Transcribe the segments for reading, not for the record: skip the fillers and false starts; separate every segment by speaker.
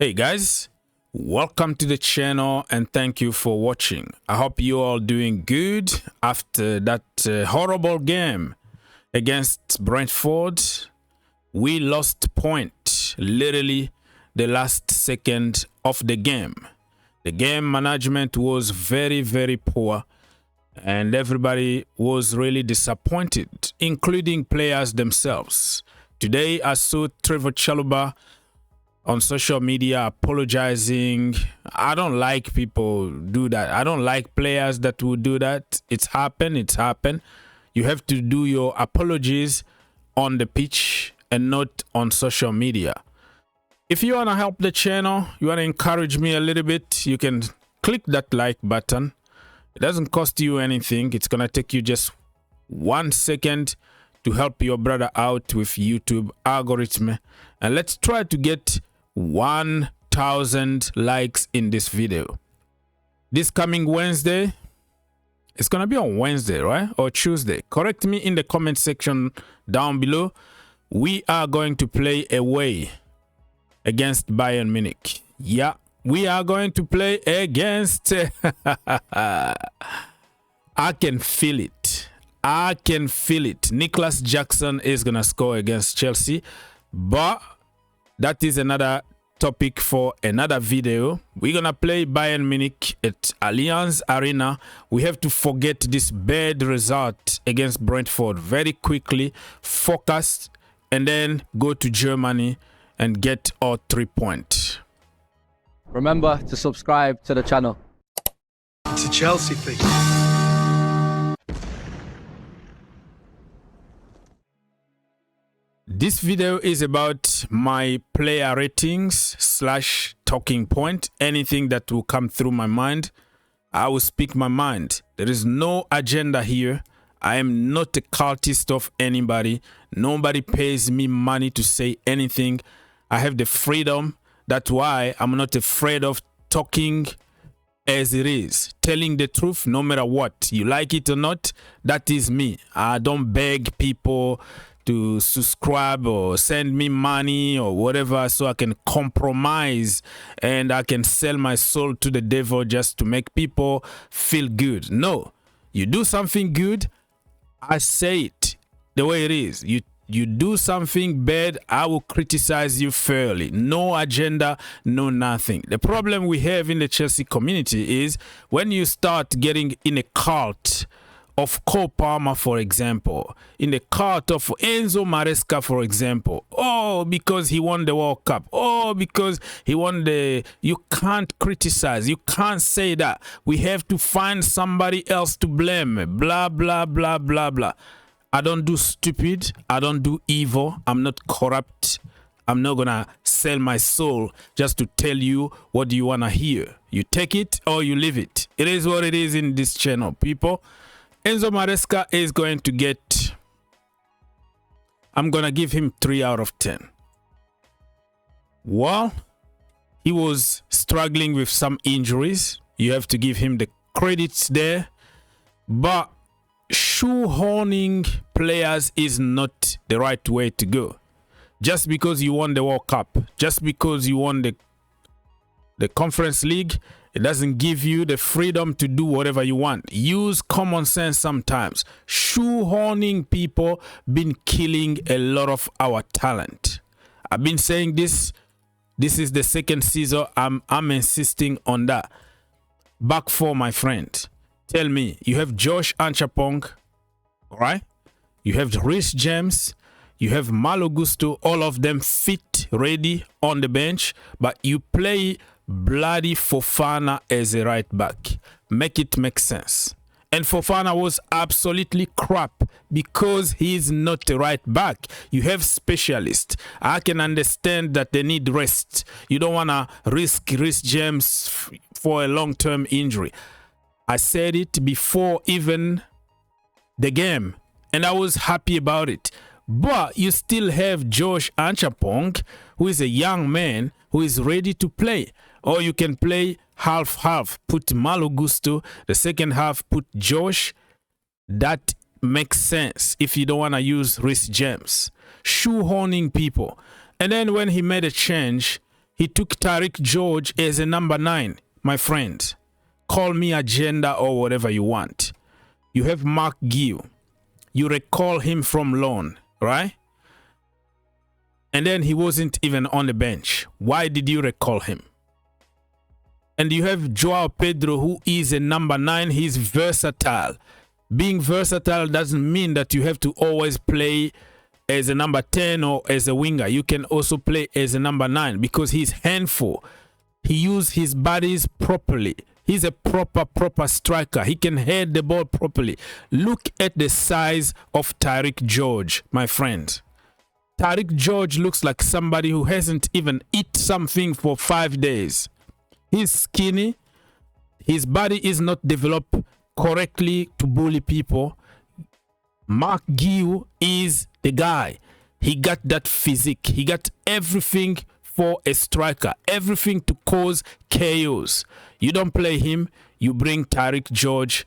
Speaker 1: Hey guys, welcome to the channel and thank you for watching. I hope you all doing good after that horrible game against Brentford. We lost point literally the last second of the game. The game management was very poor and everybody was really disappointed, including players themselves. Today I saw Trevor Chalobah on social media apologizing. I don't like people do that. I don't like players that will do that. It's happened. You have to do your apologies on the pitch and not on social media. If you want to help the channel, you want to encourage me a little bit, you can click that like button. It doesn't cost you anything. It's going to take you just 1 second to help your brother out with YouTube algorithm. And let's try to get 1,000 likes in this video. This coming Wednesday, it's gonna be on Wednesday, right? Or Tuesday. Correct me in the comment section down below. We are going to play away against Bayern Munich. Yeah, we are going to play against I can feel it. I can feel it. Nicholas Jackson is gonna score against Chelsea, but that is another topic for another video. We're gonna play Bayern Munich at Allianz Arena. We have to forget this bad result against Brentford very quickly, focus, and then go to Germany and get our 3 points.
Speaker 2: Remember to subscribe to the channel.
Speaker 3: It's a Chelsea thing.
Speaker 1: This video is about my player ratings / talking point. Anything that will come through my mind, I will speak my mind. There is no agenda here. I am not a cultist of anybody. Nobody pays me money to say anything. I have the freedom. That's why I'm not afraid of talking as it is. Telling the truth no matter what. You like it or not, that is me. I don't beg people to subscribe or send me money or whatever so I can compromise and I can sell my soul to the devil just to make people feel good. No, you do something good, I say it the way it is. You do something bad, I will criticize you fairly. No agenda, no nothing. The problem we have in the Chelsea community is when you start getting in a cult of Cole Palmer, for example, in the cult of Enzo Maresca, for example. Oh, because he won the World Cup. Oh, because he won the... You can't criticize. You can't say that. We have to find somebody else to blame. Blah, blah, blah, blah, blah. I don't do stupid. I don't do evil. I'm not corrupt. I'm not gonna sell my soul just to tell you what you wanna hear. You take it or you leave it. It is what it is in this channel, people. Enzo Maresca is going to get, I'm going to give him 3 out of 10. Well, he was struggling with some injuries. You have to give him the credits there. But shoehorning players is not the right way to go. Just because you won the World Cup, just because you won the Conference League, it doesn't give you the freedom to do whatever you want. Use common sense sometimes. Shoehorning people been killing a lot of our talent. I've been saying this. This is the second season. I'm insisting on that. Back four, my friend. Tell me, you have Josh Armstrong, right? You have Reece James. You have Malo Gusto. All of them fit, ready on the bench. But you play bloody Fofana as a right back. Make it make sense. And Fofana was absolutely crap because he's not a right back. You have specialists. I can understand that they need rest. You don't want to risk Reece James for a long-term injury. I said it before even the game, and I was happy about it. But you still have Josh Armstrong, who is a young man who is ready to play. Or you can play half-half. Put Malo Gusto. The second half, put Josh. That makes sense if you don't want to use Reece James. Shoehorning people. And then when he made a change, He took Tariq George as a number 9, my friend. Call me agenda or whatever you want. You have Mark Gill. You recall him from loan, right? And then he wasn't even on the bench. Why did you recall him? And you have Joao Pedro, who is a number 9. He's versatile. Being versatile doesn't mean that you have to always play as a number 10 or as a winger. You can also play as a number 9 because he's handful. He uses his bodies properly. He's a proper striker. He can head the ball properly. Look at the size of Tariq George, my friend. Tariq George looks like somebody who hasn't even eaten something for 5 days. He's skinny. His body is not developed correctly to bully people. Mark Gill is the guy. He got that physique. He got everything for a striker. Everything to cause chaos. You don't play him. You bring Tariq George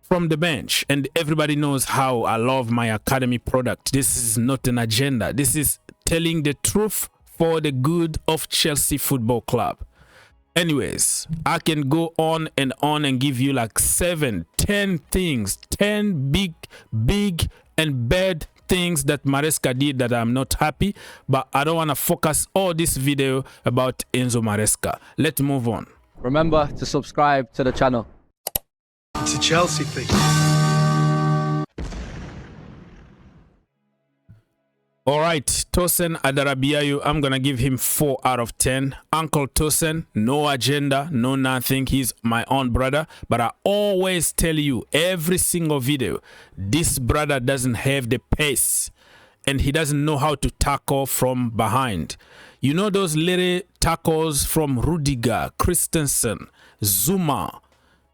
Speaker 1: from the bench. And everybody knows how I love my academy product. This is not an agenda. This is telling the truth for the good of Chelsea Football Club. Anyways, I can go on and give you like 7, 10 things, 10 big and bad things that Maresca did that I'm not happy, but I don't want to focus all this video about Enzo Maresca. Let's move on.
Speaker 2: Remember to subscribe to the channel.
Speaker 3: It's a Chelsea thing.
Speaker 1: All right, Tosin Adarabiayu, I'm going to give him 4 out of 10. Uncle Tosin, no agenda, no nothing. He's my own brother. But I always tell you, every single video, this brother doesn't have the pace. And he doesn't know how to tackle from behind. You know those little tackles from Rudiger, Christensen, Zuma,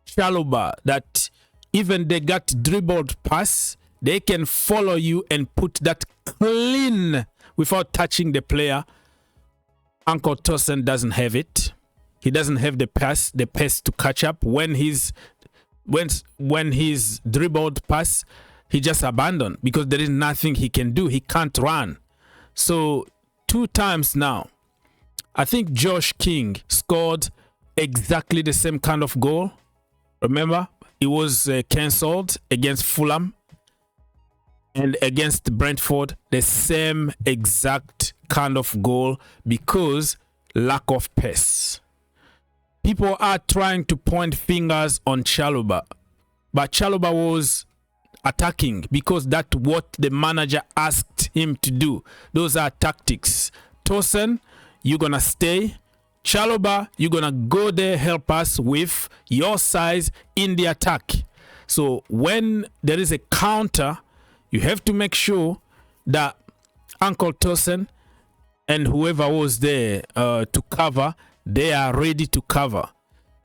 Speaker 1: Chalobah, that even they got dribbled pass, they can follow you and put that clean without touching the player. Uncle Tosin doesn't have it. He doesn't have the pace to catch up. When he's dribbled pass, he just abandoned because there is nothing he can do. He can't run. So 2 times now, I think Josh King scored exactly the same kind of goal. Remember, it was cancelled against Fulham. And against Brentford, the same exact kind of goal because lack of pace. People are trying to point fingers on Chalobah, but Chalobah was attacking because that's what the manager asked him to do. Those are tactics. Tosin, you're going to stay. Chalobah, you're going to go there, help us with your size in the attack. So when there is a counter, you have to make sure that Uncle Tosin and whoever was there to cover, they are ready to cover.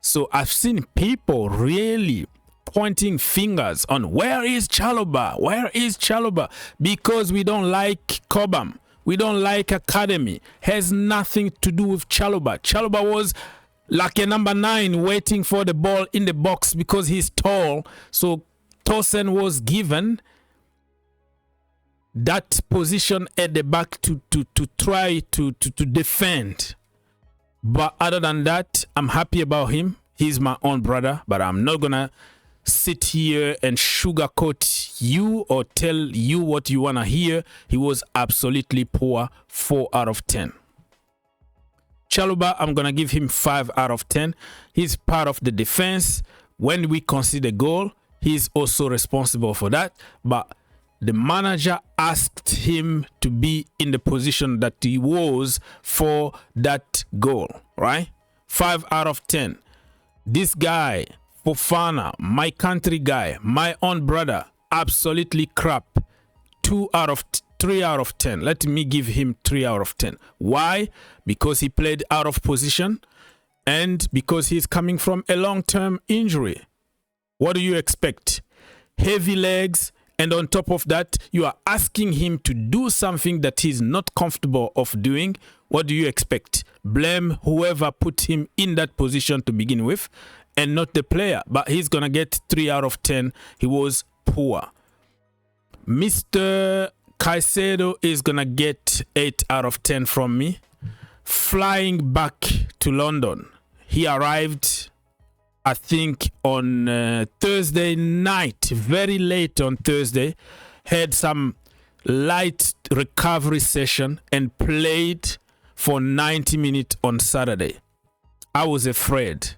Speaker 1: So I've seen people really pointing fingers on where is Chalobah? Where is Chalobah? Because we don't like Cobham. We don't like Academy. Has nothing to do with Chalobah. Chalobah was like a number 9 waiting for the ball in the box because he's tall. So Tosin was given that position at the back to try to defend. But other than that, I'm happy about him. He's my own brother, but I'm not gonna sit here and sugarcoat you or tell you what you wanna hear. He was absolutely poor. 4 out of 10. Chalobah, I'm gonna give him 5 out of 10. He's part of the defense. When we concede a goal, he's also responsible for that. But the manager asked him to be in the position that he was for that goal, right? 5 out of 10. This guy, Fofana, my country guy, my own brother, absolutely crap. 3 out of 10. Let me give him 3 out of 10. Why? Because he played out of position and because he's coming from a long-term injury. What do you expect? Heavy legs. And on top of that, you are asking him to do something that he's not comfortable of doing. What do you expect? Blame whoever put him in that position to begin with and not the player. But he's going to get 3 out of 10. He was poor. Mr. Caicedo is going to get 8 out of 10 from me. flying back to London. He arrived, I think, on Thursday night, very late on Thursday, had some light recovery session and played for 90 minutes on Saturday. I was afraid.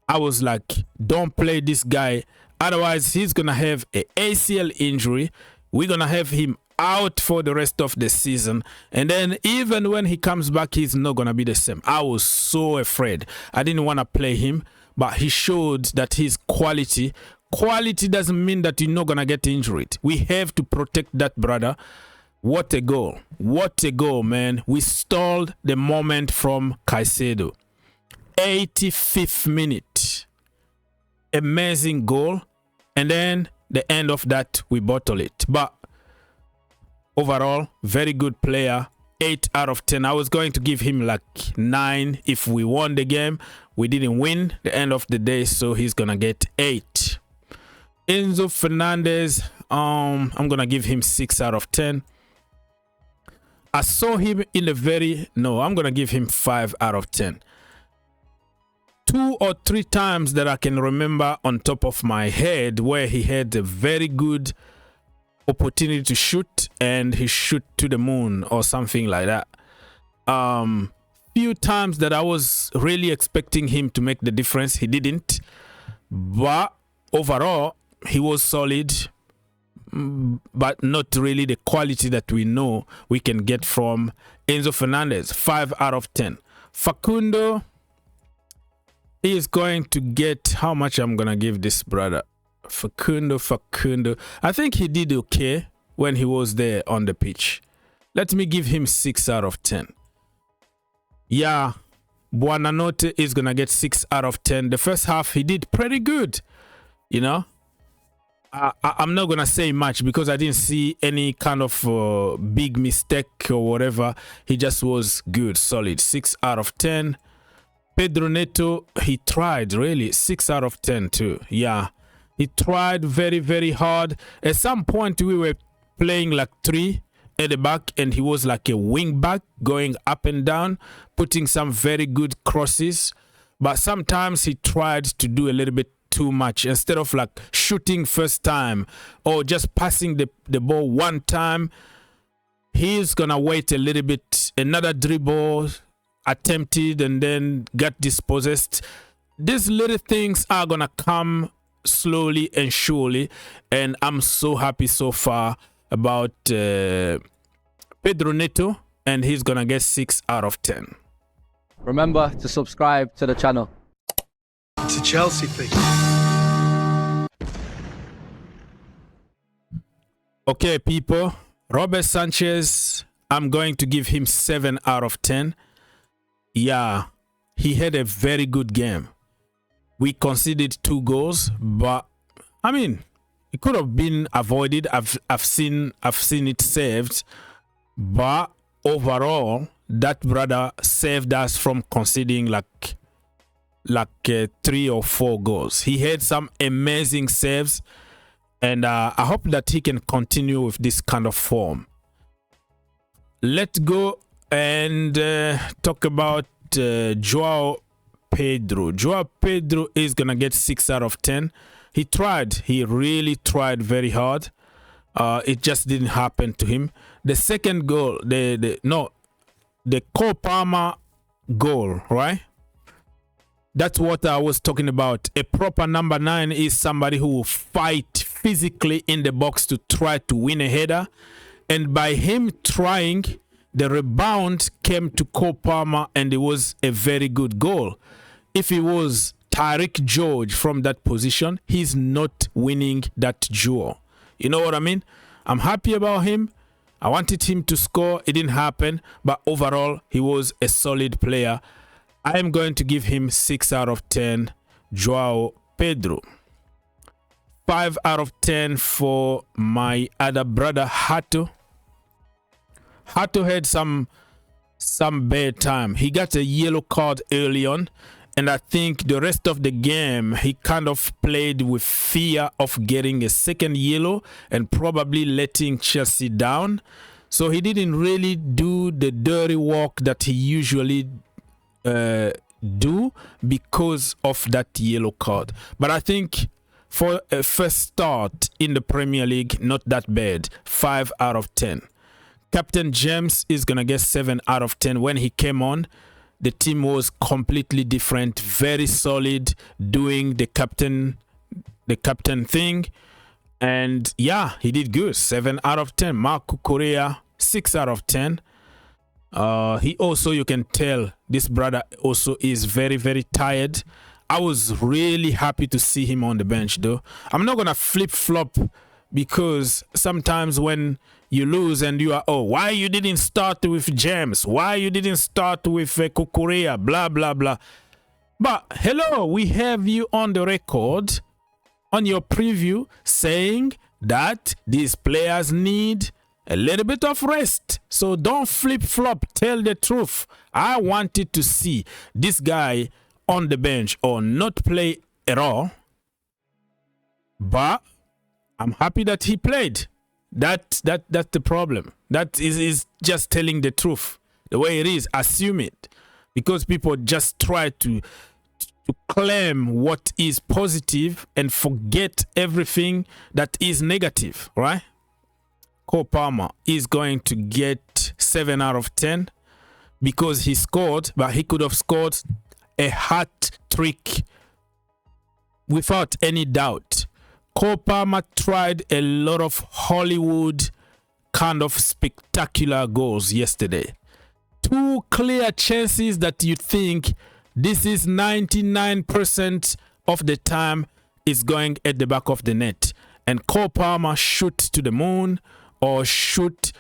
Speaker 1: I was like, don't play this guy. Otherwise, he's going to have an ACL injury. We're going to have him out for the rest of the season. And then even when he comes back, he's not going to be the same. I was so afraid. I didn't want to play him, but he showed that his quality. Quality doesn't mean that you're not going to get injured. We have to protect that brother. What a goal. What a goal, man. We stalled the moment from Caicedo. 85th minute. Amazing goal. And then the end of that, we bottle it. But overall, very good player. 8 out of 10. I was going to give him like 9 if we won the game. We didn't win the end of the day, so he's going to get 8. Enzo Fernandez, I'm going to give him 6 out of 10. I saw him in the I'm going to give him 5 out of 10. 2 or 3 times that I can remember on top of my head where he had a very good opportunity to shoot and he shoot to the moon or something like that. Few times that I was really expecting him to make the difference, he didn't. But overall, he was solid, but not really the quality that we know we can get from Enzo Fernandez. 5 out of 10. Facundo, he is going to get, how much I'm going to give this brother? Facundo. I think he did okay when he was there on the pitch. Let me give him 6 out of 10. Yeah, Buonanotte is going to get 6 out of 10. The first half, he did pretty good, you know. I'm not going to say much because I didn't see any kind of big mistake or whatever. He just was good, solid. 6 out of 10. Pedro Neto, he tried, really. 6 out of 10 too. Yeah, he tried very, very hard. At some point, we were playing like 3 at the back and he was like a wing back going up and down, putting some very good crosses. But sometimes he tried to do a little bit too much. Instead of like shooting first time or just passing the ball one time, he's gonna wait a little bit, another dribble attempted and then got dispossessed. These little things are gonna come slowly and surely, and I'm so happy so far about Pedro Neto, and he's gonna get 6 out of 10.
Speaker 2: Remember to subscribe to the channel.
Speaker 3: It's a Chelsea thing.
Speaker 1: Okay, people. Robert Sanchez, I'm going to give him 7 out of 10. Yeah, he had a very good game. We conceded 2 goals, but I mean, it could have been avoided. I've seen it saved, but overall, that brother saved us from conceding like 3 or 4 goals. He had some amazing saves, and I hope that he can continue with this kind of form. Let's go and talk about Joao Pedro. Joao Pedro is gonna get 6 out of 10. He tried. He really tried very hard. It just didn't happen to him. The second goal, the Cole Palmer goal, right? That's what I was talking about. A proper number 9 is somebody who will fight physically in the box to try to win a header. And by him trying, the rebound came to Cole Palmer and it was a very good goal. If it was Tariq George from that position, he's not winning that duel. You know what I mean? I'm happy about him. I wanted him to score. It didn't happen. But overall, he was a solid player. I am going to give him 6 out of 10, Joao Pedro. 5 out of 10 for my other brother, Hato. Hato had some bad time. He got a yellow card early on, and I think the rest of the game, he kind of played with fear of getting a second yellow and probably letting Chelsea down. So he didn't really do the dirty work that he usually do because of that yellow card. But I think for a first start in the Premier League, not that bad. 5 out of 10. Captain James is going to get 7 out of 10. When he came on, the team was completely different, very solid, doing the captain thing. And yeah, he did good. 7 out of 10. Marco Correa, 6 out of 10. He also, you can tell, this brother also is very, very tired. I was really happy to see him on the bench, though. I'm not going to flip-flop because sometimes when you lose and you are, why you didn't start with James? Why you didn't start with Correa? Blah, blah, blah. But hello, we have you on the record on your preview saying that these players need a little bit of rest. So don't flip-flop. Tell the truth. I wanted to see this guy on the bench or not play at all. But I'm happy that he played. That's the problem. That is just telling the truth. The way it is, assume it. Because people just try to claim what is positive and forget everything that is negative, right? Cole Palmer is going to get 7 out of 10 because he scored, but he could have scored a hat trick without any doubt. Cole Palmer tried a lot of Hollywood kind of spectacular goals yesterday. 2 clear chances that you think this is 99% of the time is going at the back of the net. And Cole Palmer shoot to the moon or shoot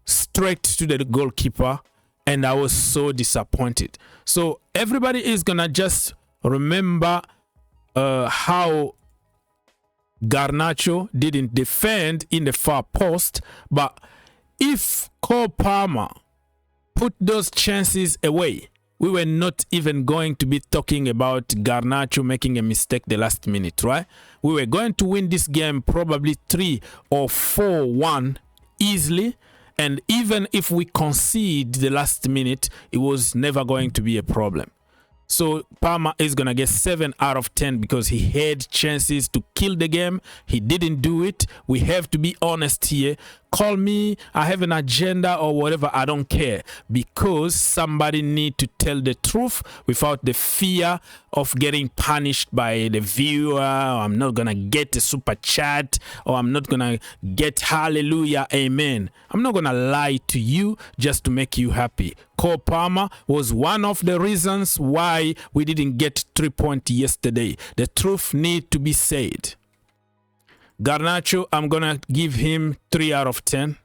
Speaker 1: straight to the goalkeeper. And I was so disappointed. So everybody is going to just remember how Garnacho didn't defend in the far post. But if Cole Palmer put those chances away, we were not even going to be talking about Garnacho making a mistake the last minute, right? We were going to win this game probably 3 or 4-1 easily. And even if we concede the last minute, it was never going to be a problem. So Palmer is going to get 7 out of 10 because he had chances to kill the game. He didn't do it. We have to be honest here. Call me, I have an agenda or whatever, I don't care. Because somebody need to tell the truth without the fear of getting punished by the viewer. Or I'm not going to get a super chat. Or I'm not going to get hallelujah, amen. I'm not going to lie to you just to make you happy. Cole Palmer was one of the reasons why we didn't get 3 points yesterday. The truth need to be said. Garnacho, I'm going to give him 3 out of 10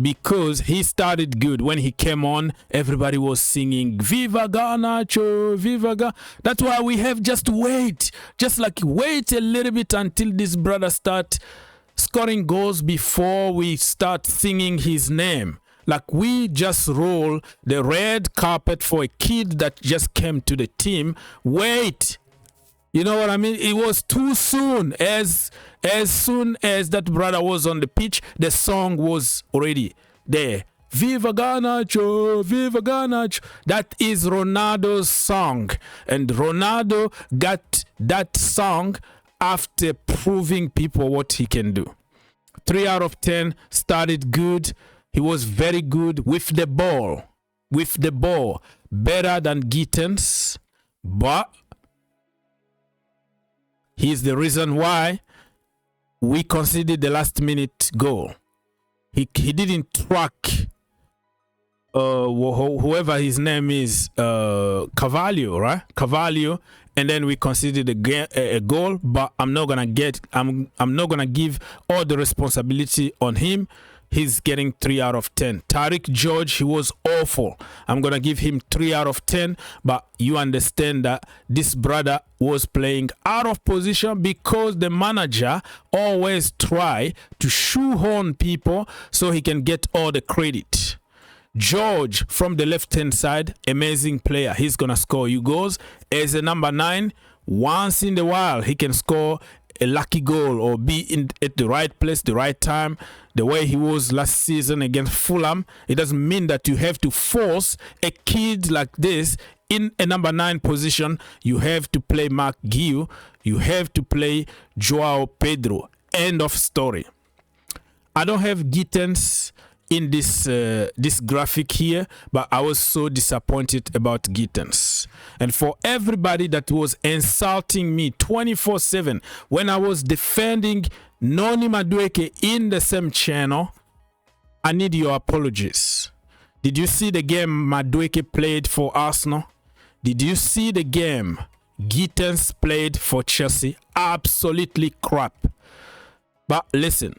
Speaker 1: because he started good. When he came on, everybody was singing, Viva Garnacho, Viva Garnacho. That's why we have just wait a little bit until this brother start scoring goals before we start singing his name. Like we just roll the red carpet for a kid that just came to the team. Wait. You know what I mean? It was too soon. As soon as that brother was on the pitch, the song was already there. Viva Garnacho, Viva Garnacho. That is Ronaldo's song. And Ronaldo got that song after proving people what he can do. 3 out of 10, started good. He was very good with the ball. With the ball. Better than Gittens. But he's the reason why we conceded the last minute goal. He didn't track whoever his name is, Carvalho, right? Carvalho, and then we conceded a goal. But I'm not gonna give all the responsibility on him. He's getting 3 out of 10. Tariq George, he was awful. I'm going to give him 3 out of 10. But you understand that this brother was playing out of position because the manager always try to shoehorn people so he can get all the credit. George from the left-hand side, amazing player. He's going to score you goals. As a number 9, once in a while, he can score a lucky goal or be at the right place, the right time. the way he was last season against Fulham, it doesn't mean that you have to force a kid like this in a number 9 position. You have to play Mark Guiu. You have to play Joao Pedro. End of story. I don't have Gittens in this graphic here, but I was so disappointed about Gittens. And for everybody that was insulting me 24/7 when I was defending Noni Madueke in the same channel, I need your apologies. Did you see the game Madueke played for Arsenal? Did you see the game Gittens played for Chelsea? Absolutely crap. But listen,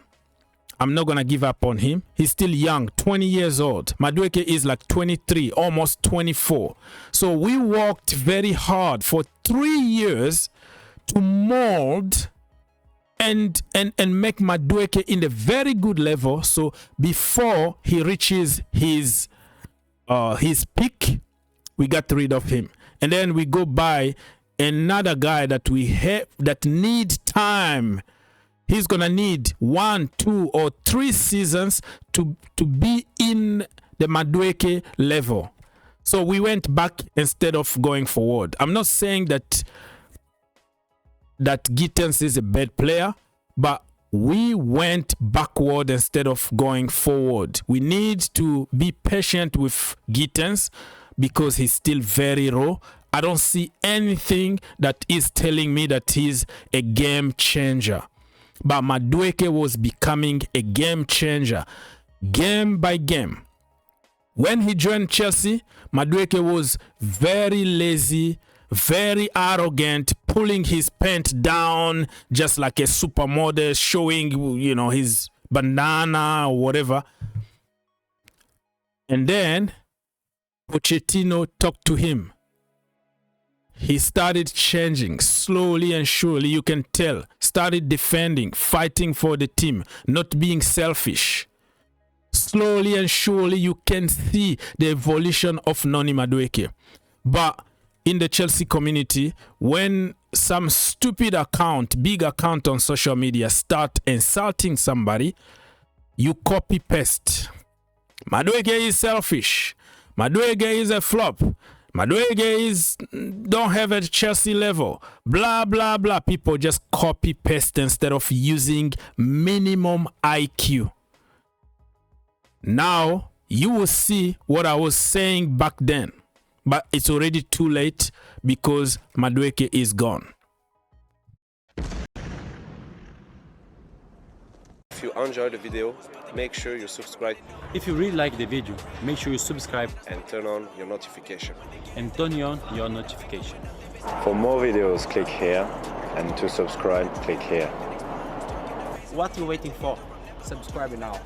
Speaker 1: I'm not going to give up on him. He's still young, 20 years old. Madueke is like 23, almost 24. So we worked very hard for 3 years to mold and make Madueke in a very good level. So before he reaches his peak, we got rid of him. And then we go buy another guy that we have that need time. He's gonna need 1, 2, or 3 seasons to be in the Madueke level. So we went back instead of going forward. I'm not saying that Gittens is a bad player, but we went backward instead of going forward. We need to be patient with Gittens because he's still very raw. I don't see anything that is telling me that he's a game changer. But Madueke was becoming a game changer, game by game. When he joined Chelsea, Madueke was very lazy, very arrogant, pulling his pants down just like a supermodel, showing, his bandana or whatever. And then Pochettino talked to him. He started changing slowly and surely. You can tell. Started defending, fighting for the team, not being selfish. Slowly and surely you can see the evolution of Noni Madueke. But in the Chelsea community, when some stupid account, big account on social media start insulting somebody, you copy paste. Madueke is selfish. Madueke is a flop. Madueke don't have a Chelsea level. Blah, blah, blah. People just copy paste instead of using minimum IQ. Now, you will see what I was saying back then. But it's already too late because Madueke is gone.
Speaker 4: If you enjoyed the video, make sure you subscribe
Speaker 5: If you really like the video, make sure you subscribe
Speaker 4: and turn on your notification.
Speaker 5: and turn on your notification.
Speaker 6: For more videos, click here, and to subscribe, click here.
Speaker 5: What are you waiting for?
Speaker 2: Subscribe now.